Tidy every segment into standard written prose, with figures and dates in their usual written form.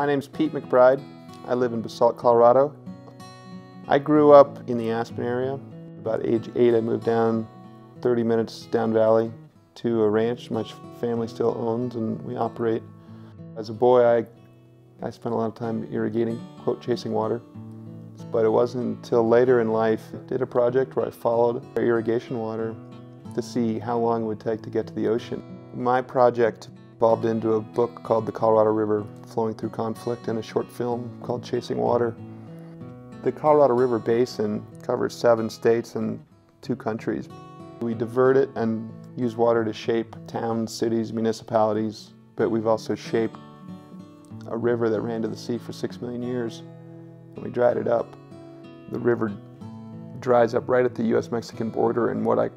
My name's Pete McBride. I live in Basalt, Colorado. I grew up in the Aspen area. About age 8, I moved down 30 minutes down valley to a ranch my family still owns and we operate. As a boy, I spent a lot of time irrigating, quote, chasing water. But it wasn't until later in life I did a project where I followed irrigation water to see how long it would take to get to the ocean. My project evolved into a book called The Colorado River Flowing Through Conflict and a short film called Chasing Water. The Colorado River Basin covers 7 states and 2 countries. We divert it and use water to shape towns, cities, municipalities, but we've also shaped a river that ran to the sea for 6 million years. And we dried it up. The river dries up right at the U.S.-Mexican border in what I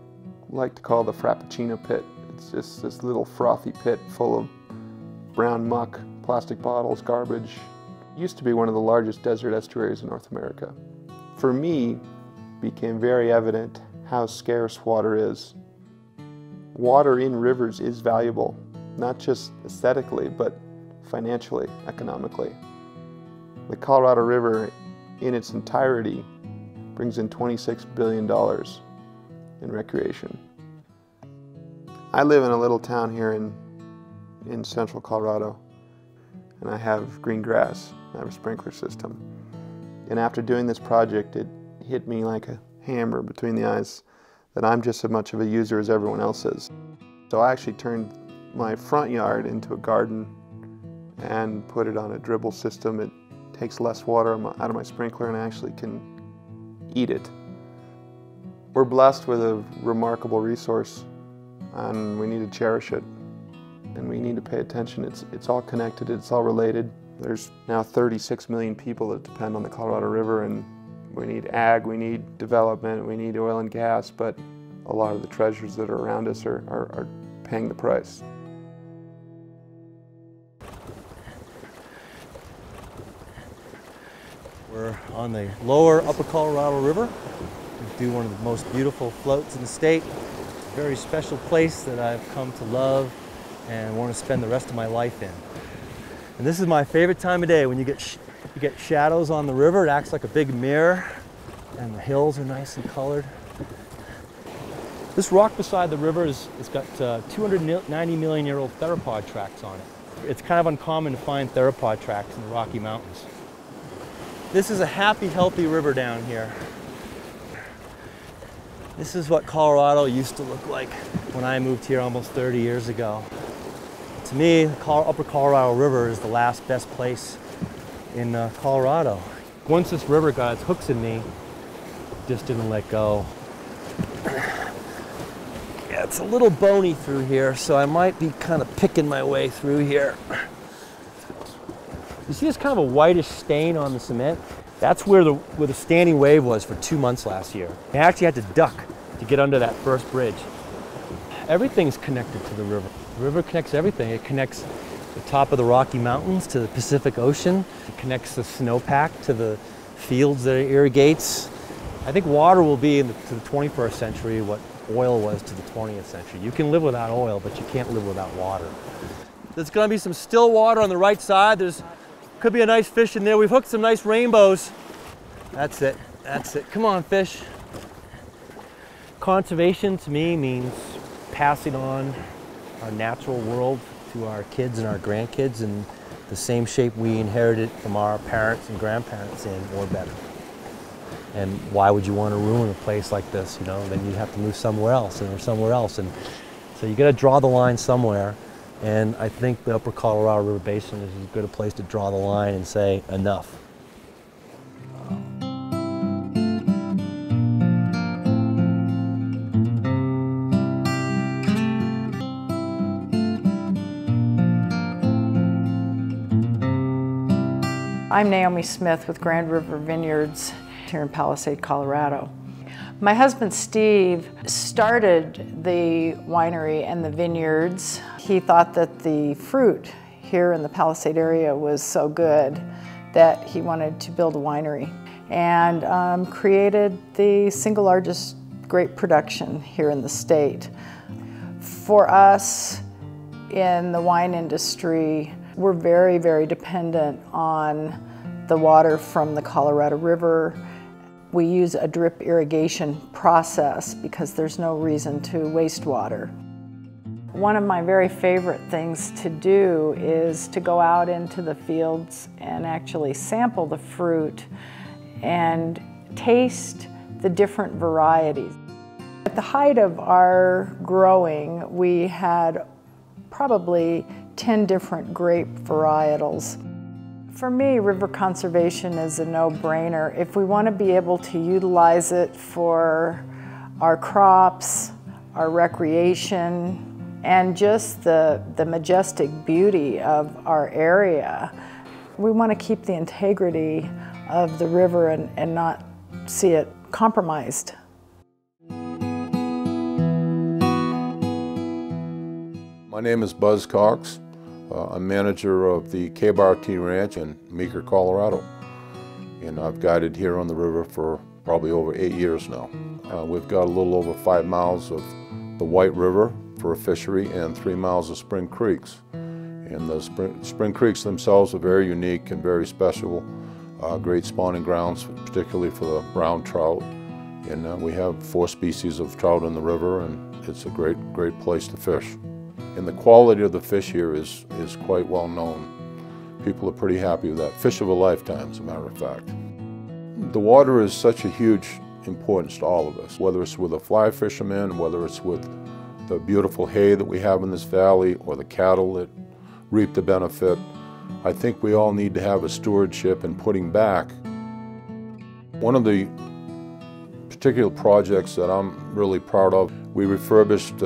like to call the Frappuccino pit. It's just this little frothy pit full of brown muck, plastic bottles, garbage. It used to be one of the largest desert estuaries in North America. For me, it became very evident how scarce water is. Water in rivers is valuable, not just aesthetically, but financially, economically. The Colorado River, in its entirety, brings in $26 billion in recreation. I live in a little town here in central Colorado, and I have green grass. I have a sprinkler system. And after doing this project, it hit me like a hammer between the eyes that I'm just as much of a user as everyone else is. So I actually turned my front yard into a garden and put it on a dribble system. It takes less water out of my sprinkler and I actually can eat it. We're blessed with a remarkable resource and we need to cherish it. And we need to pay attention. It's all connected, it's all related. There's now 36 million people that depend on the Colorado River, and we need ag, we need development, we need oil and gas, but a lot of the treasures that are around us are paying the price. We're on the lower Upper Colorado River. We do one of the most beautiful floats in the state. It's a very special place that I've come to love and want to spend the rest of my life in. And this is my favorite time of day when you get shadows on the river. It acts like a big mirror and the hills are nice and colored. This rock beside the river it's got 290 million year old theropod tracks on it. It's kind of uncommon to find theropod tracks in the Rocky Mountains. This is a happy, healthy river down here. This is what Colorado used to look like when I moved here almost 30 years ago. To me, the Upper Colorado River is the last best place in Colorado. Once this river got its hooks in me, just didn't let go. Yeah, it's a little bony through here, so I might be kind of picking my way through here. You see this kind of a whitish stain on the cement? That's where the standing wave was for 2 months last year. I actually had to duck to get under that first bridge. Everything's connected to the river. The river connects everything. It connects the top of the Rocky Mountains to the Pacific Ocean. It connects the snowpack to the fields that it irrigates. I think water will be to the 21st century what oil was to the 20th century. You can live without oil, but you can't live without water. There's going to be some still water on the right side. Could be a nice fish in there. We've hooked some nice rainbows. That's it. That's it. Come on, fish. Conservation to me means passing on our natural world to our kids and our grandkids in the same shape we inherited from our parents and grandparents in, or better. And why would you want to ruin a place like this? You know, then you have to move somewhere else and somewhere else. And so you got to draw the line somewhere. And I think the Upper Colorado River Basin is as good a place to draw the line and say enough. I'm Naomi Smith with Grand River Vineyards here in Palisade, Colorado. My husband Steve started the winery and the vineyards. He thought that the fruit here in the Palisade area was so good that he wanted to build a winery and created the single largest grape production here in the state. For us in the wine industry, We're very, very dependent on the water from the Colorado River. We use a drip irrigation process because there's no reason to waste water. One of my very favorite things to do is to go out into the fields and actually sample the fruit and taste the different varieties. At the height of our growing, we had probably 10 different grape varietals. For me, river conservation is a no-brainer. If we want to be able to utilize it for our crops, our recreation, and just the majestic beauty of our area, we want to keep the integrity of the river and not see it compromised. My name is Buzz Cox. I'm manager of the KBRT Ranch in Meeker, Colorado. And I've guided here on the river for probably over 8 years now. We've got a little over 5 miles of the White River for a fishery and 3 miles of spring creeks. And the spring creeks themselves are very unique and very special. Great spawning grounds, particularly for the brown trout. And we have 4 species of trout in the river, and it's a great place to fish. And the quality of the fish here is quite well known. People are pretty happy with that. Fish of a lifetime, as a matter of fact. The water is such a huge importance to all of us, whether it's with the fly fishermen, whether it's with the beautiful hay that we have in this valley, or the cattle that reap the benefit. I think we all need to have a stewardship in putting back. One of the particular projects that I'm really proud of, we refurbished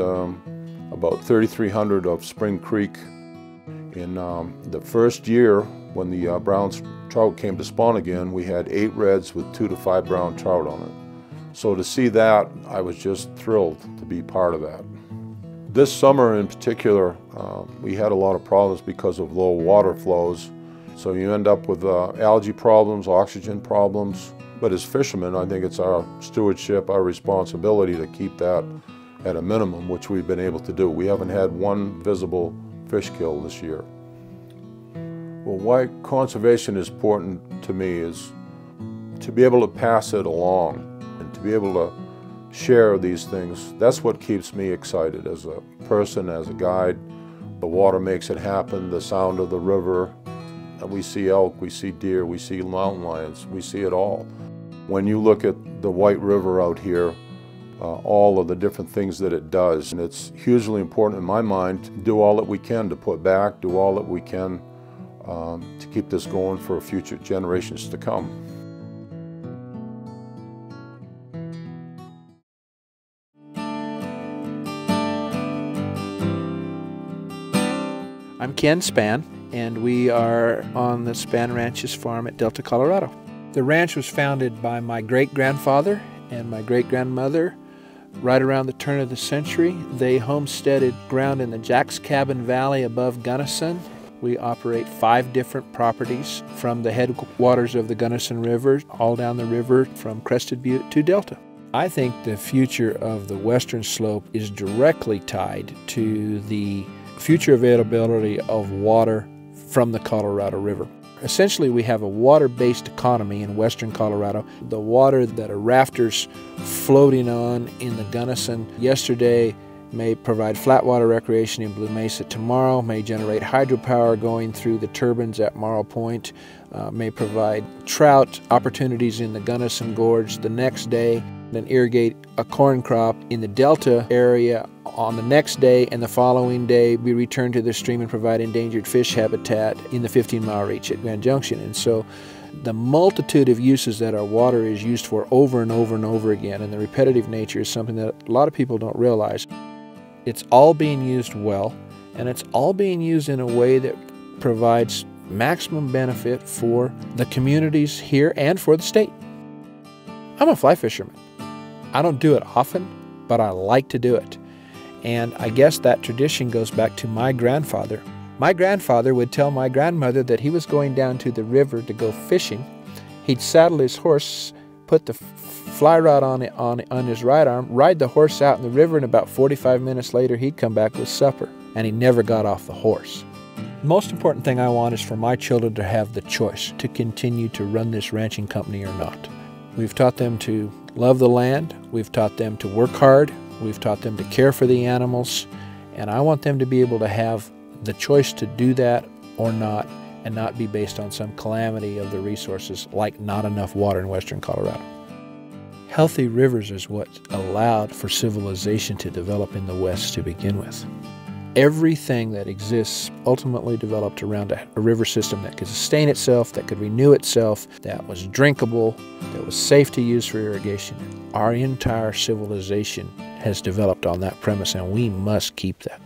about 3,300 of Spring Creek. In the first year, when the brown trout came to spawn again, we had 8 reds with 2 to 5 brown trout on it. So to see that, I was just thrilled to be part of that. This summer in particular, we had a lot of problems because of low water flows. So you end up with algae problems, oxygen problems. But as fishermen, I think it's our stewardship, our responsibility to keep that at a minimum, which we've been able to do. We haven't had one visible fish kill this year. Well, why conservation is important to me is to be able to pass it along and to be able to share these things. That's what keeps me excited as a person, as a guide. The water makes it happen, the sound of the river. We see elk, we see deer, we see mountain lions, we see it all. When you look at the White River out here, all of the different things that it does, and it's hugely important in my mind to do all that we can to put back, do all that we can to keep this going for future generations to come. I'm Ken Spann, and we are on the Spann Ranch's farm at Delta, Colorado. The ranch was founded by my great-grandfather and my great-grandmother right around the turn of the century. They homesteaded ground in the Jack's Cabin Valley above Gunnison. We operate 5 different properties from the headwaters of the Gunnison River all down the river from Crested Butte to Delta. I think the future of the western slope is directly tied to the future availability of water from the Colorado River. Essentially, we have a water-based economy in western Colorado. The water that are rafters floating on in the Gunnison yesterday may provide flat water recreation in Blue Mesa tomorrow, may generate hydropower going through the turbines at Morrow Point, may provide trout opportunities in the Gunnison Gorge the next day, then irrigate a corn crop in the Delta area on the next day, and the following day we return to the stream and provide endangered fish habitat in the 15-mile reach at Grand Junction. And so the multitude of uses that our water is used for over and over and over again, and the repetitive nature is something that a lot of people don't realize. It's all being used well, and it's all being used in a way that provides maximum benefit for the communities here and for the state. I'm a fly fisherman. I don't do it often, but I like to do it. And I guess that tradition goes back to my grandfather. My grandfather would tell my grandmother that he was going down to the river to go fishing. He'd saddle his horse, put the fly rod on his right arm, ride the horse out in the river, and about 45 minutes later he'd come back with supper. And he never got off the horse. Most important thing I want is for my children to have the choice to continue to run this ranching company or not. We've taught them to love the land, we've taught them to work hard, we've taught them to care for the animals, and I want them to be able to have the choice to do that or not, and not be based on some calamity of the resources like not enough water in western Colorado. Healthy rivers is what allowed for civilization to develop in the West to begin with. Everything that exists ultimately developed around a river system that could sustain itself, that could renew itself, that was drinkable, that was safe to use for irrigation. Our entire civilization has developed on that premise, and we must keep that.